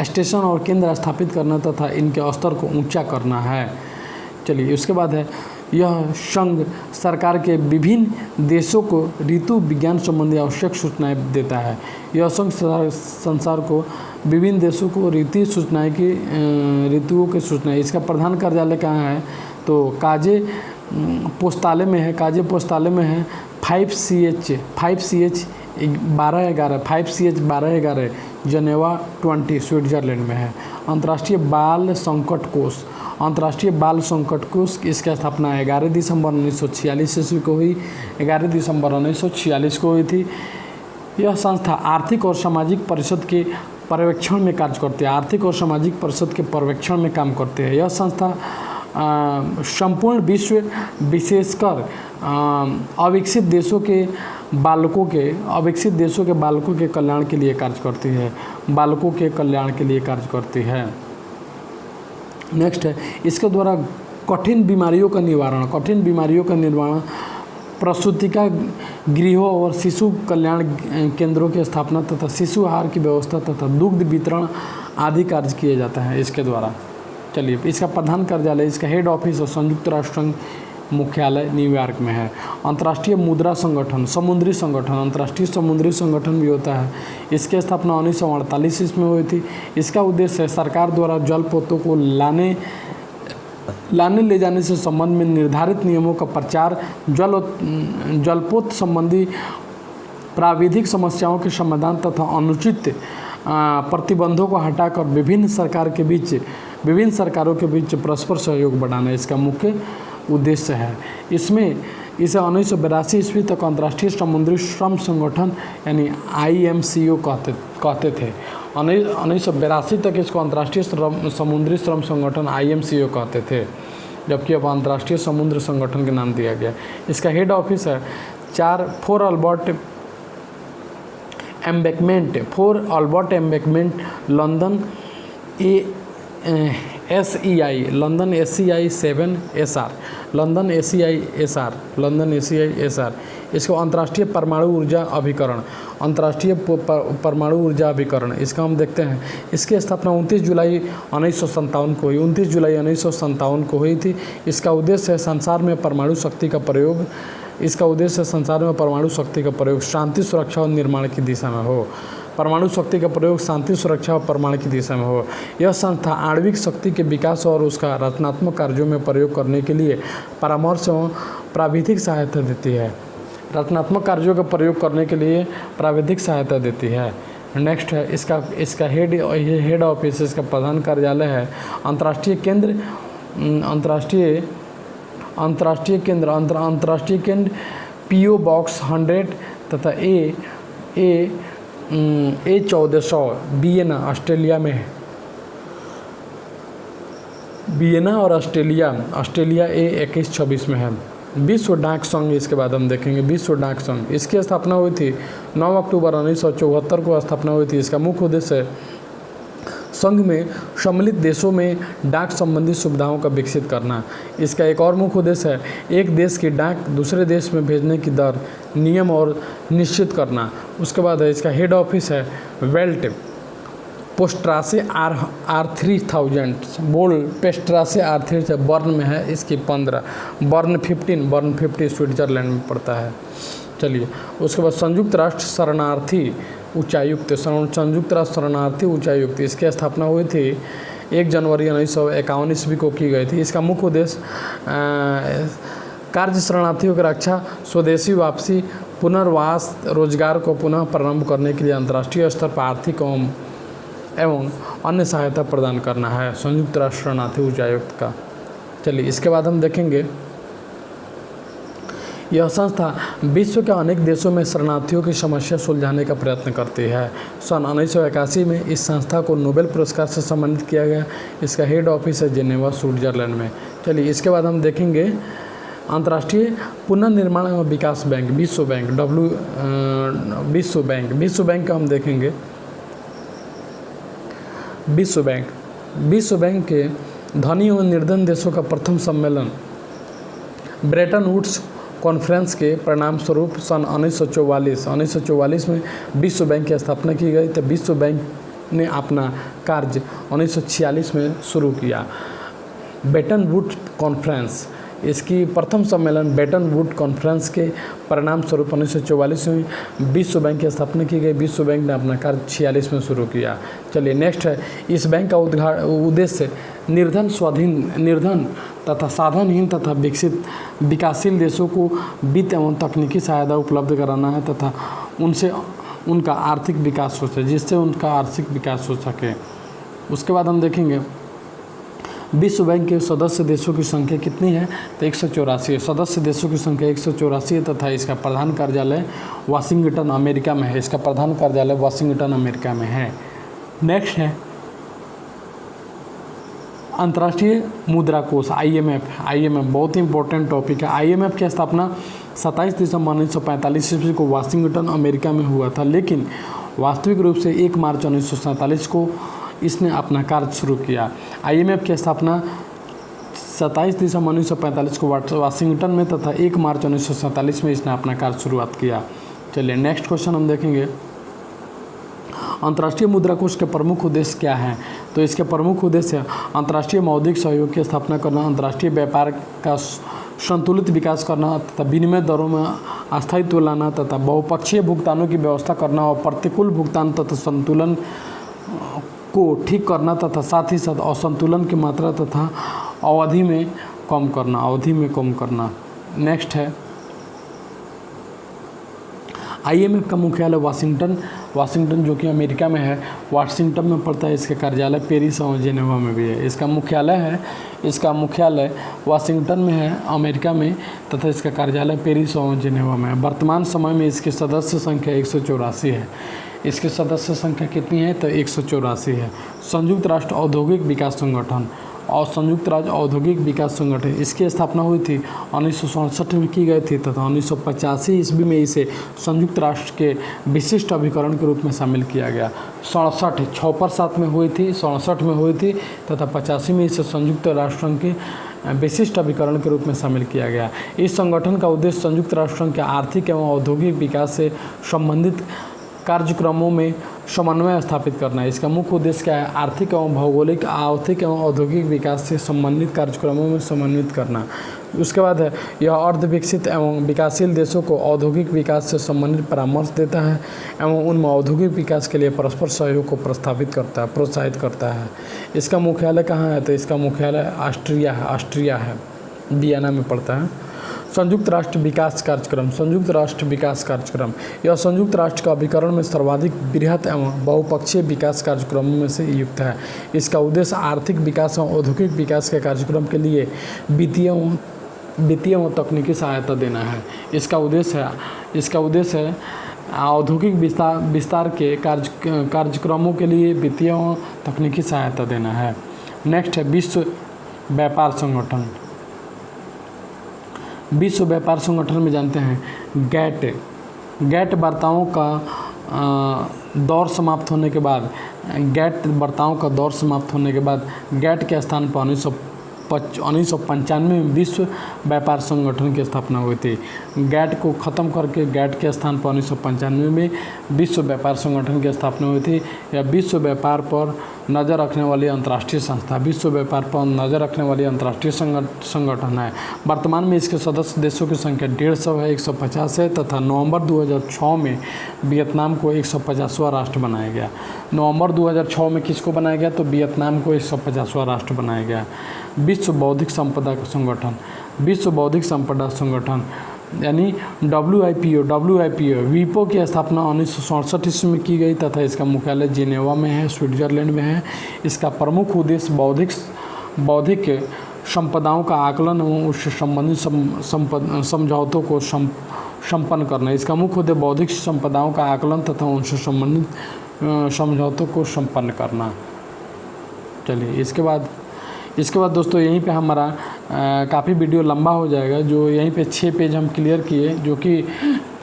स्टेशन और केंद्र स्थापित करना तथा इनके स्तर को ऊंचा करना है। चलिए उसके बाद है यह संघ सरकार के विभिन्न देशों को ऋतु विज्ञान संबंधी आवश्यक सूचनाएं देता है। यह संघ संसार को विभिन्न देशों को ऋतुओं की सूचनाएं। इसका प्रधान कार्यालय कहाँ है? तो काजे पोस्ताले में है, 5CH 1211 जनेवा 20 स्विट्जरलैंड में है। अंतर्राष्ट्रीय बाल संकट कोष, अंतर्राष्ट्रीय बाल संकट कोष इसकी स्थापना 11 दिसंबर 1946 ईस्वी को हुई। 11 दिसंबर 1946 को हुई थी। यह संस्था आर्थिक और सामाजिक परिषद के पर्यवेक्षण में कार्य करती है, आर्थिक और सामाजिक परिषद के पर्यवेक्षण में काम करते हैं। यह संस्था संपूर्ण विश्व, विशेषकर अविकसित देशों के बालकों के कल्याण के लिए कार्य करती है, बालकों के कल्याण के लिए कार्य करती है। नेक्स्ट है, इसके द्वारा कठिन बीमारियों का निवारण, प्रसूतिका गृहों और शिशु कल्याण केंद्रों की स्थापना तथा शिशु आहार की व्यवस्था तथा दुग्ध वितरण आदि कार्य किए जाते हैं इसके द्वारा। चलिए, इसका प्रधान कार्यालय, इसका हेड ऑफिस और संयुक्त राष्ट्र संघ मुख्यालय न्यूयॉर्क में है। अंतर्राष्ट्रीय मुद्रा संगठन, समुद्री संगठन, अंतर्राष्ट्रीय समुद्री संगठन भी होता है। इसकी स्थापना 1948 ईस्वी में हुई थी। इसका उद्देश्य सरकार द्वारा जलपोतों को लाने ले जाने से संबंध में निर्धारित नियमों का प्रचार, जलपोत संबंधी प्राविधिक समस्याओं के समाधान तथा अनुचित प्रतिबंधों को हटाकर विभिन्न सरकारों के बीच परस्पर सहयोग बढ़ाना इसका मुख्य उद्देश्य है। इसे 1982 ईस्वी तक अंतर्राष्ट्रीय समुद्री श्रम संगठन यानी IMCO कहते थे। 1982 तक इसको अंतर्राष्ट्रीय समुद्री श्रम संगठन IMCO कहते थे, जबकि अब अंतर्राष्ट्रीय समुद्र संगठन के नाम दिया गया। इसका हेड ऑफिस है 4 Albert embankment London SEI London ACI 7SR London ACI SR। इसको अंतर्राष्ट्रीय परमाणु ऊर्जा अभिकरण, इसका हम देखते हैं। इसकी स्थापना 29 जुलाई 1957 को हुई थी। इसका उद्देश्य है संसार में परमाणु शक्ति का प्रयोग शांति, सुरक्षा और निर्माण की दिशा में हो। परमाणु शक्ति का प्रयोग शांति, सुरक्षा और परमाणु की दिशा में हो। यह संस्था आणविक शक्ति के विकास और उसका रचनात्मक कार्यों में प्रयोग करने के लिए परामर्श एवं प्राविधिक सहायता देती है। नेक्स्ट है, इसका हेड ऑफिस, इसका प्रधान कार्यालय है अंतर्राष्ट्रीय केंद्र PO बॉक्स 100 तथा A1400 वियना और ऑस्ट्रेलिया A2126 में है। विश्व डाक संघ, इसके बाद हम देखेंगे विश्व डाक संघ। इसकी स्थापना हुई थी 9 अक्टूबर 1974 को स्थापना हुई थी। इसका मुख्य उद्देश्य संघ में सम्मिलित देशों में डाक संबंधी सुविधाओं का विकसित करना। इसका एक और मुख्य उद्देश्य है एक देश की डाक दूसरे देश में भेजने की दर, नियम और निश्चित करना। उसके बाद है, इसका हेड ऑफिस है वेल्ट पोस्ट्रासे R3000 पेस्ट्रासे R3000 बर्न में है। इसकी 15 बर्न 50 स्विट्जरलैंड में पड़ता है। चलिए, उसके बाद संयुक्त राष्ट्र शरणार्थी उच्चायुक्त, इसकी स्थापना हुई थी 1 जनवरी 1951 ईस्वी को की गई थी। इसका मुख्य उद्देश्य कार्य शरणार्थियों की रक्षा, स्वदेशी वापसी, पुनर्वास, रोजगार को पुनः प्रारंभ करने के लिए अंतर्राष्ट्रीय स्तर पर आर्थिक एवं अन्य सहायता प्रदान करना है संयुक्त राष्ट्र शरणार्थी उच्चायुक्त का। चलिए, इसके बाद हम देखेंगे यह संस्था विश्व के अनेक देशों में शरणार्थियों की समस्या सुलझाने का प्रयत्न करती है। सन 1981 में इस संस्था को नोबेल पुरस्कार से सम्मानित किया गया। इसका हेड ऑफिस है जिनेवा, स्विट्जरलैंड में। चलिए, इसके बाद हम देखेंगे अंतर्राष्ट्रीय पुनर्निर्माण एवं विकास बैंक, विश्व बैंक का हम देखेंगे। विश्व बैंक के धनी एवं निर्धन देशों का प्रथम सम्मेलन ब्रेटन वुड्स कॉन्फ्रेंस के परिणाम स्वरूप सन 1944 में विश्व बैंक की स्थापना की गई। तो विश्व बैंक ने अपना कार्य 1946 में शुरू किया। ब्रेटन वुड्स कॉन्फ्रेंस, इसकी प्रथम सम्मेलन ब्रेटन वुड्स कॉन्फ्रेंस के परिणाम स्वरूप 1944 में विश्व बैंक की स्थापना की गई। विश्व बैंक ने अपना कार्य 46 में शुरू किया। चलिए, नेक्स्ट है, इस बैंक का उद्देश्य निर्धन तथा साधनहीन तथा विकासशील देशों को वित्त एवं तकनीकी सहायता उपलब्ध कराना है तथा उनका आर्थिक विकास हो सके, जिससे उनका आर्थिक विकास हो सके। उसके बाद हम देखेंगे विश्व बैंक के सदस्य देशों की संख्या कितनी है, तो 184 है। सदस्य देशों की संख्या 184 है तथा इसका प्रधान कार्यालय वाशिंगटन अमेरिका में है। इसका प्रधान कार्यालय वाशिंगटन अमेरिका में है। नेक्स्ट है अंतर्राष्ट्रीय मुद्रा कोष IMF बहुत ही इंपॉर्टेंट टॉपिक है। IMF की स्थापना 27 दिसंबर 1945 ईस्वी को वाशिंगटन अमेरिका में हुआ था, लेकिन वास्तविक रूप से 1 मार्च 1947 को इसने अपना कार्य शुरू किया। IMF की स्थापना 27 दिसंबर 1945 को वाशिंगटन में तथा 1 मार्च 1947 में इसने अपना कार्य शुरुआत किया। चलिए नेक्स्ट क्वेश्चन हम देखेंगे अंतर्राष्ट्रीय मुद्रा कोष के प्रमुख उद्देश्य क्या हैं, तो इसके प्रमुख उद्देश्य अंतर्राष्ट्रीय मौद्रिक सहयोग की स्थापना करना, अंतर्राष्ट्रीय व्यापार का संतुलित विकास करना तथा विनिमय दरों में अस्थायित्व लाना तथा बहुपक्षीय भुगतानों की व्यवस्था करना और प्रतिकूल भुगतान तथा संतुलन को ठीक करना तथा साथ ही साथ असंतुलन की मात्रा तथा अवधि में कम करना। नेक्स्ट है IMF का मुख्यालय वाशिंगटन जो कि अमेरिका में है, वाशिंगटन में पड़ता है। इसके कार्यालय पेरिस और जेनेवा में भी है। इसका मुख्यालय वाशिंगटन में है अमेरिका में तथा इसका कार्यालय पेरिस और जेनेवा में है। वर्तमान समय में इसकी सदस्य संख्या 184 है। इसकी सदस्य संख्या कितनी है, तो 184 है। संयुक्त राष्ट्र औद्योगिक विकास संगठन इसकी स्थापना हुई थी 1967 में की गई थी तथा 1985 ईस्वी में इसे संयुक्त राष्ट्र के विशिष्ट अभिकरण के रूप में शामिल किया गया। 67 में हुई थी तथा 85 में इसे संयुक्त राष्ट्र संघ के विशिष्ट अभिकरण के रूप में शामिल किया गया। इस संगठन का उद्देश्य संयुक्त राष्ट्र संघ के आर्थिक एवं औद्योगिक विकास से संबंधित कार्यक्रमों में समन्वय स्थापित करना है। इसका मुख्य उद्देश्य क्या है, आर्थिक एवं औद्योगिक विकास से संबंधित कार्यक्रमों में समन्वित करना। उसके बाद है यह अर्धविकसित एवं विकासशील देशों को औद्योगिक विकास से संबंधित परामर्श देता है एवं उनमें औद्योगिक विकास के लिए परस्पर सहयोग को प्रोत्साहित करता है। इसका मुख्यालय कहाँ है, तो इसका मुख्यालय ऑस्ट्रिया है, वियना में पड़ता है। संयुक्त राष्ट्र विकास कार्यक्रम यह संयुक्त राष्ट्र का अभिकरण में सर्वाधिक बृहत एवं बहुपक्षीय विकास कार्यक्रमों में से युक्त है। इसका उद्देश्य आर्थिक विकास एवं औद्योगिक विकास के कार्यक्रम के लिए वित्तीय एवं तकनीकी सहायता देना है। इसका उद्देश्य है औद्योगिक विस्तार के कार्यक्रमों के लिए वित्तीय एवं तकनीकी सहायता देना है। नेक्स्ट है विश्व व्यापार संगठन में जानते हैं गैट वार्ताओं का दौर समाप्त होने के बाद गैट के स्थान पर 1995 में विश्व व्यापार संगठन की स्थापना हुई थी। गैट को ख़त्म करके गैट के स्थान पर 1995 में विश्व व्यापार संगठन की स्थापना हुई थी। यह विश्व व्यापार पर नज़र रखने वाली अंतर्राष्ट्रीय संगठन है। वर्तमान में इसके सदस्य देशों की संख्या 150 है, 150 है तथा नवंबर 2006 में वियतनाम को 150वां राष्ट्र बनाया गया। नवंबर 2006 में किसको बनाया गया, तो वियतनाम को 150वां राष्ट्र बनाया गया। विश्व बौद्धिक संपदा संगठन यानी WIPO की स्थापना 1967 ईस्वी में की गई तथा इसका मुख्यालय जिनेवा में है, स्विट्जरलैंड में है। इसका प्रमुख उद्देश्य बौद्धिक संपदाओं का आकलन एवं उससे संबंधित समझौतों को संपन्न करना। इसका मुख्य उद्देश्य बौद्धिक संपदाओं का आकलन तथा उनसे संबंधित समझौतों को संपन्न करना। चलिए इसके बाद दोस्तों यहीं पे हमारा काफ़ी वीडियो लंबा हो जाएगा। जो यहीं पे 6 पेज हम क्लियर किए, जो कि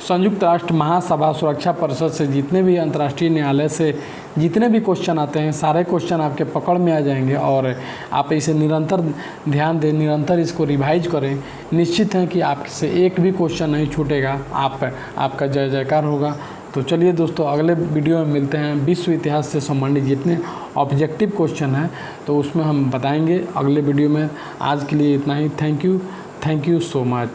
संयुक्त राष्ट्र महासभा सुरक्षा परिषद से जितने भी अंतर्राष्ट्रीय न्यायालय से जितने भी क्वेश्चन आते हैं, सारे क्वेश्चन आपके पकड़ में आ जाएंगे और आप इसे निरंतर ध्यान दें, निरंतर इसको रिवाइज करें। निश्चित है कि आपसे एक भी क्वेश्चन नहीं छूटेगा, आपका जय जयकार होगा। तो चलिए दोस्तों, अगले वीडियो में मिलते हैं। विश्व इतिहास से संबंधित जितने ऑब्जेक्टिव क्वेश्चन हैं तो उसमें हम बताएंगे अगले वीडियो में। आज के लिए इतना ही। Thank you so much.